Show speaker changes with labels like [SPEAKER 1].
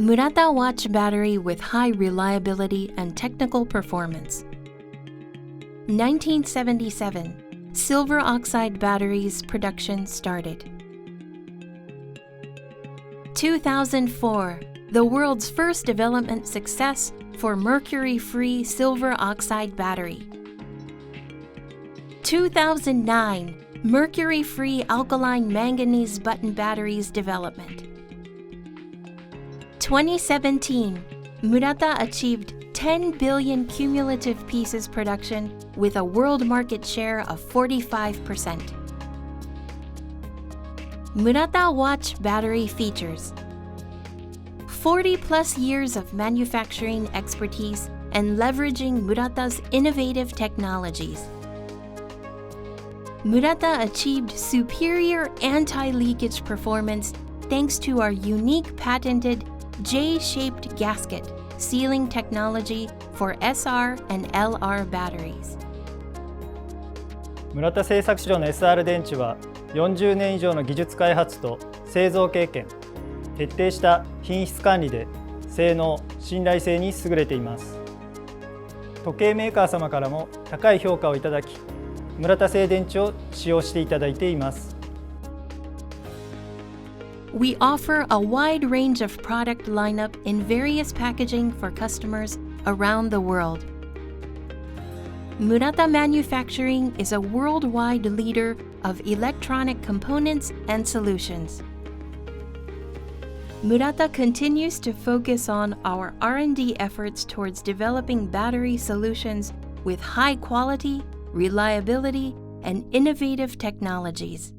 [SPEAKER 1] MuRata watch battery with high reliability and technical performance. 1977, silver oxide batteries production started. 2004, the world's first development success for mercury-free silver oxide battery. 2009, mercury-free alkaline manganese button batteries development. 2017, MuRata achieved 10 billion cumulative pieces production with a world market share of 45%. MuRata watch battery features: 40-plus years of manufacturing expertise and leveraging MuRata's innovative technologies. MuRata achieved superior anti-leakage performance thanks to our unique patented J-shaped gasket sealing technology for SR and LR batteries.
[SPEAKER 2] MuRata製作所の SR 電池は40年以上の技術開発と製造経験、徹底した品質管理で性能・信頼性に優れています。時計メーカー様からも高い評価をいただき、MuRata製電池を使用していただいています。
[SPEAKER 1] We offer a wide range of product lineup in various packaging for customers around the world. MuRata Manufacturing is a worldwide leader of electronic components and solutions. MuRata continues to focus on our R&D efforts towards developing battery solutions with high quality, reliability, and innovative technologies.